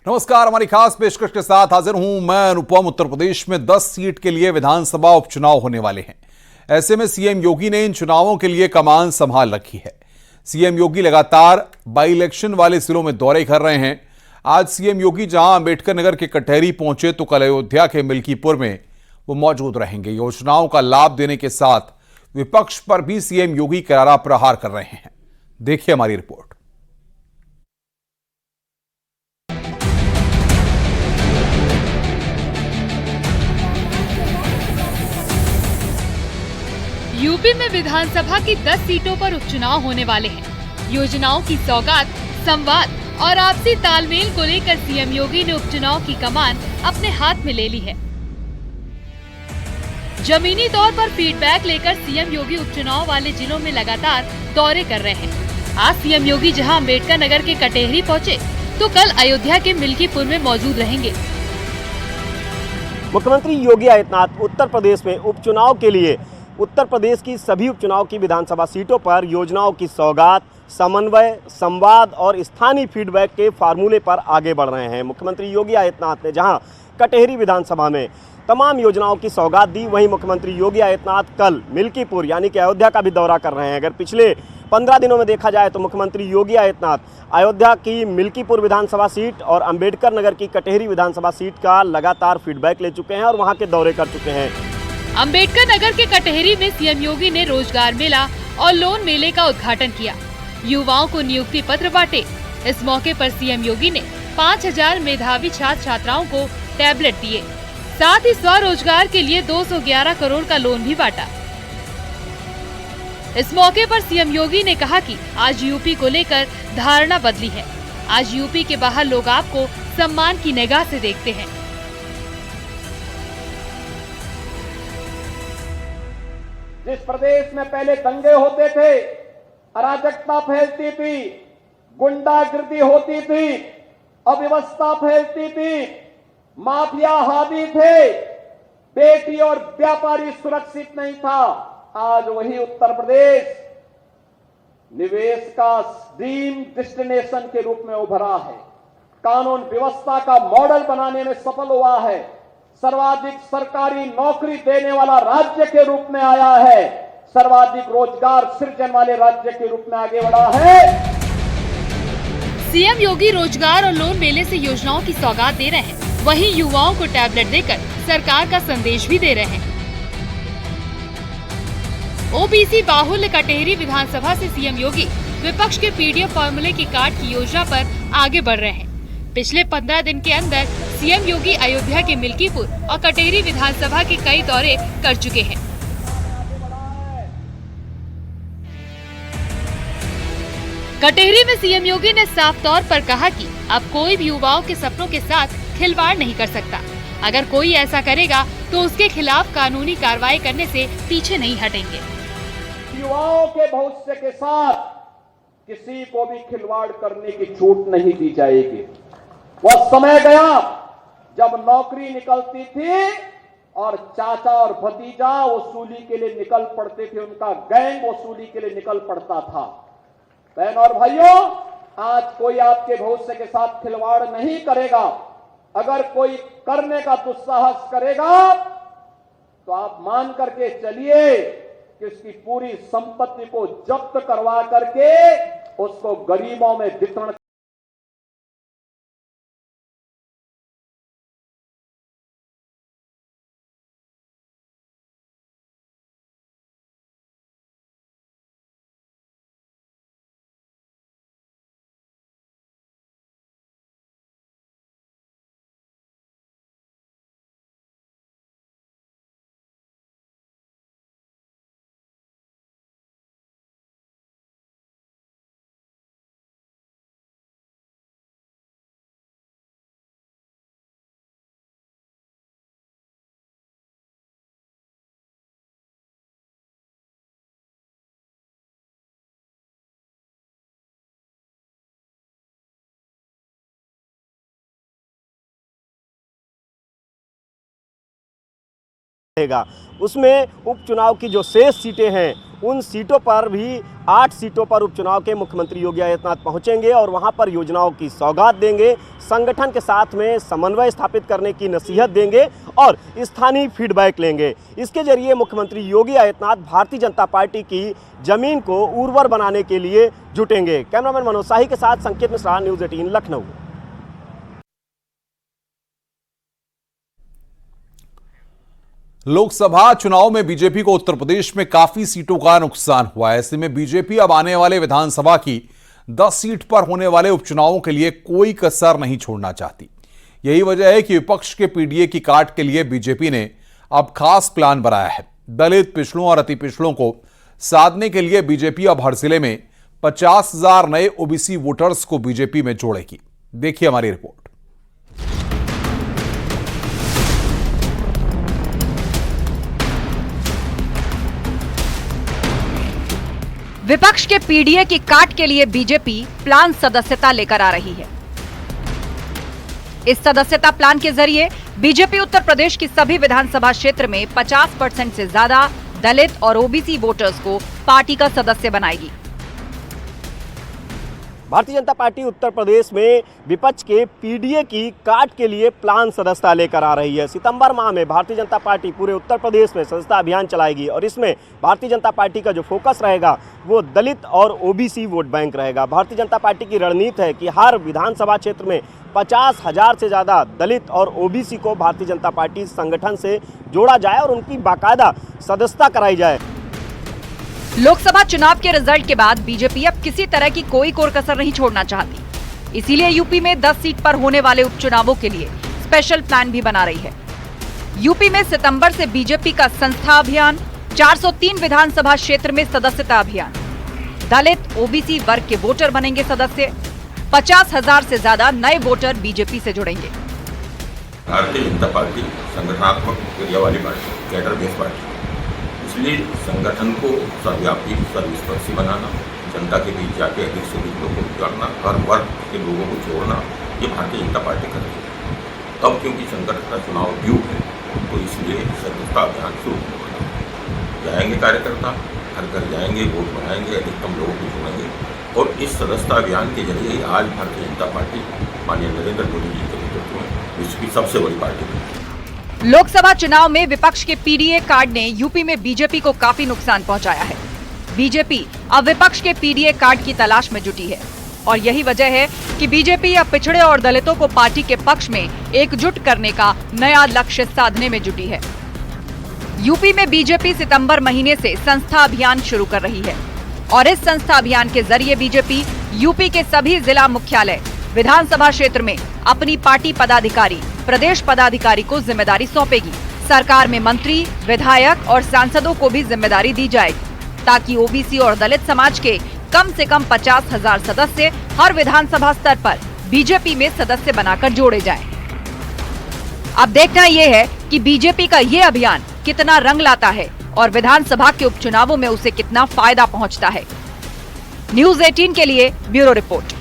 नमस्कार। हमारी खास पेशकश के साथ हाजिर हूं मैं अनुपम। उत्तर प्रदेश में 10 सीट के लिए विधानसभा उपचुनाव होने वाले हैं। ऐसे में सीएम योगी ने इन चुनावों के लिए कमान संभाल रखी है। सीएम योगी लगातार बाई इलेक्शन वाले जिलों में दौरे कर रहे हैं। आज सीएम योगी जहां अंबेडकर नगर के कटहरी पहुंचे तो कल अयोध्या के मिल्कीपुर में वो मौजूद रहेंगे। योजनाओं का लाभ देने के साथ विपक्ष पर भी सीएम योगी करारा प्रहार कर रहे हैं। देखिए हमारी रिपोर्ट। यूपी में विधानसभा की 10 सीटों पर उपचुनाव होने वाले हैं। योजनाओं की सौगात, संवाद और आपसी तालमेल को लेकर सीएम योगी ने उपचुनाव की कमान अपने हाथ में ले ली है। जमीनी तौर पर फीडबैक लेकर सीएम योगी उपचुनाव वाले जिलों में लगातार दौरे कर रहे हैं। आज सीएम योगी जहां अंबेडकर नगर के कटेहरी पहुंचे तो कल अयोध्या के मिल्कीपुर में मौजूद रहेंगे। मुख्यमंत्री योगी आदित्यनाथ उत्तर प्रदेश में उपचुनाव के लिए उत्तर प्रदेश की सभी उपचुनाव की विधानसभा सीटों पर योजनाओं की सौगात, समन्वय, संवाद और स्थानीय फीडबैक के फार्मूले पर आगे बढ़ रहे हैं। मुख्यमंत्री योगी आदित्यनाथ ने जहां कटेहरी विधानसभा में तमाम योजनाओं की सौगात दी, वहीं मुख्यमंत्री योगी आदित्यनाथ कल मिल्कीपुर यानी कि अयोध्या का भी दौरा कर रहे हैं। अगर पिछले 15 दिनों में देखा जाए तो मुख्यमंत्री योगी आदित्यनाथ अयोध्या की मिल्कीपुर विधानसभा सीट और अंबेडकर नगर की कटेहरी विधानसभा सीट का लगातार फीडबैक ले चुके हैं और वहां के दौरे कर चुके हैं। अंबेडकर नगर के कटहरी में सीएम योगी ने रोजगार मेला और लोन मेले का उद्घाटन किया। युवाओं को नियुक्ति पत्र बांटे। इस मौके पर सीएम योगी ने 5000 मेधावी छात्र छात्राओं को टैबलेट दिए। साथ ही स्वरोजगार के लिए 211 करोड़ का लोन भी बांटा। इस मौके पर सीएम योगी ने कहा कि आज यूपी को लेकर धारणा बदली है। आज यूपी के बाहर लोग आपको सम्मान की निगाह से देखते हैं। जिस प्रदेश में पहले दंगे होते थे, अराजकता फैलती थी, गुंडागिर्दी होती थी, अव्यवस्था फैलती थी, माफिया हावी थे, बेटी और व्यापारी सुरक्षित नहीं था, आज वही उत्तर प्रदेश निवेश का ड्रीम डेस्टिनेशन के रूप में उभरा है। कानून व्यवस्था का मॉडल बनाने में सफल हुआ है। सर्वाधिक सरकारी नौकरी देने वाला राज्य के रूप में आया है। सर्वाधिक रोजगार सृजन वाले राज्य के रूप में आगे बढ़ा है। सीएम योगी रोजगार और लोन मेले से योजनाओं की सौगात दे रहे हैं, वहीं युवाओं को टैबलेट देकर सरकार का संदेश भी दे रहे हैं। ओबीसी बाहुल्य कटेहरी विधानसभा से सीएम योगी विपक्ष के पीडीएफ फॉर्मूले की काट की योजना पर आगे बढ़ रहे हैं। पिछले 15 दिन के अंदर सीएम योगी अयोध्या के मिल्कीपुर और कटेहरी विधानसभा के कई दौरे कर चुके हैं। कटेहरी में सीएम योगी ने साफ तौर पर कहा कि अब कोई भी युवाओं के सपनों के साथ खिलवाड़ नहीं कर सकता। अगर कोई ऐसा करेगा तो उसके खिलाफ कानूनी कार्रवाई करने से पीछे नहीं हटेंगे। युवाओं के भविष्य के साथ किसी को भी खिलवाड़ करने की छूट नहीं दी जाएगी। वह समय गया जब नौकरी निकलती थी और चाचा और भतीजा वसूली के लिए निकल पड़ते थे, उनका गैंग वसूली के लिए निकल पड़ता था। बहन और भाइयों, आज कोई आपके भविष्य के साथ खिलवाड़ नहीं करेगा। अगर कोई करने का दुस्साहस करेगा तो आप मान करके चलिए कि उसकी पूरी संपत्ति को जब्त करवा करके उसको गरीबों में वितरण उसमें उपचुनाव की जो शेष सीटें हैं उन सीटों पर भी 8 सीटों पर उपचुनाव के मुख्यमंत्री योगी आदित्यनाथ पहुंचेंगे और वहां पर योजनाओं की सौगात देंगे, संगठन के साथ में समन्वय स्थापित करने की नसीहत देंगे और स्थानीय फीडबैक लेंगे। इसके जरिए मुख्यमंत्री योगी आदित्यनाथ भारतीय जनता पार्टी की जमीन को उर्वर बनाने के लिए जुटेंगे। कैमरामैन मनोज शाही के साथ संकेत मिश्रा, न्यूज़ 18 लखनऊ। लोकसभा चुनाव में बीजेपी को उत्तर प्रदेश में काफी सीटों का नुकसान हुआ है। ऐसे में बीजेपी अब आने वाले विधानसभा की 10 सीट पर होने वाले उपचुनावों के लिए कोई कसर नहीं छोड़ना चाहती। यही वजह है कि विपक्ष के पीडीए की काट के लिए बीजेपी ने अब खास प्लान बनाया है। दलित, पिछड़ों और अति पिछड़ों को साधने के लिए बीजेपी अब हर जिले में 50,000 नए ओबीसी वोटर्स को बीजेपी में जोड़ेगी। देखिए हमारी रिपोर्ट। विपक्ष के पीडीए की काट के लिए बीजेपी प्लान सदस्यता लेकर आ रही है। इस सदस्यता प्लान के जरिए बीजेपी उत्तर प्रदेश की सभी विधानसभा क्षेत्र में 50% से ज्यादा दलित और ओबीसी वोटर्स को पार्टी का सदस्य बनाएगी। भारतीय जनता पार्टी उत्तर प्रदेश में विपक्ष के पीडीए की काट के लिए प्लान सदस्यता लेकर आ रही है। सितंबर माह में भारतीय जनता पार्टी पूरे उत्तर प्रदेश में सदस्यता अभियान चलाएगी और इसमें भारतीय जनता पार्टी का जो फोकस रहेगा वो दलित और ओबीसी वोट बैंक रहेगा। भारतीय जनता पार्टी की रणनीति है कि हर विधानसभा क्षेत्र में 50,000 से ज़्यादा दलित और ओबीसी को भारतीय जनता पार्टी संगठन से जोड़ा जाए और उनकी बाकायदा सदस्यता कराई जाए। लोकसभा चुनाव के रिजल्ट के बाद बीजेपी अब किसी तरह की कोई कोर कसर नहीं छोड़ना चाहती। इसीलिए यूपी में 10 सीट पर होने वाले उपचुनावों के लिए स्पेशल प्लान भी बना रही है। यूपी में सितंबर से बीजेपी का संस्था अभियान, 403 विधानसभा क्षेत्र में सदस्यता अभियान, दलित ओबीसी वर्ग के वोटर बनेंगे सदस्य, 50,000 से ज्यादा नए वोटर बीजेपी से जुड़ेंगे। भारतीय जनता पार्टी संगठनात्मक क्रिया वाली पार्टी, कैडर बेस पार्टी, इसलिए संगठन को सर्वव्यापी सर्वस्पर्शी बनाना, जनता के बीच जाके अधिक से अधिक लोगों को जोड़ना, हर वर्ग के लोगों को जोड़ना, ये भारतीय जनता पार्टी कर रही है। अब क्योंकि संगठन का चुनाव ड्यू है तो इसलिए सदस्यता अभियान शुरू होने वाला है। जाएंगे कार्यकर्ता, घर घर जाएंगे, वोट बनाएंगे, अधिकतम लोगों को जोड़ेंगे और इस सदस्यता अभियान के जरिए आज भारतीय जनता पार्टी माननीय नरेंद्र मोदी जी के नेतृत्व में विश्व की सबसे बड़ी पार्टी है। लोकसभा चुनाव में विपक्ष के पीडीए कार्ड ने यूपी में बीजेपी को काफी नुकसान पहुंचाया है। बीजेपी अब विपक्ष के पीडीए कार्ड की तलाश में जुटी है और यही वजह है कि बीजेपी अब पिछड़े और दलितों को पार्टी के पक्ष में एकजुट करने का नया लक्ष्य साधने में जुटी है। यूपी में बीजेपी सितंबर महीने से संस्था अभियान शुरू कर रही है और इस संस्था अभियान के जरिए बीजेपी यूपी के सभी जिला मुख्यालय, विधानसभा क्षेत्र में अपनी पार्टी पदाधिकारी, प्रदेश पदाधिकारी को जिम्मेदारी सौंपेगी। सरकार में मंत्री, विधायक और सांसदों को भी जिम्मेदारी दी जाएगी ताकि ओबीसी और दलित समाज के कम से कम 50,000 सदस्य हर विधानसभा स्तर पर बीजेपी में सदस्य बनाकर जोड़े जाएं। अब देखना यह है कि बीजेपी का ये अभियान कितना रंग लाता है और विधानसभा के उपचुनावों में उसे कितना फायदा पहुंचता है। न्यूज़ 18 के लिए ब्यूरो रिपोर्ट।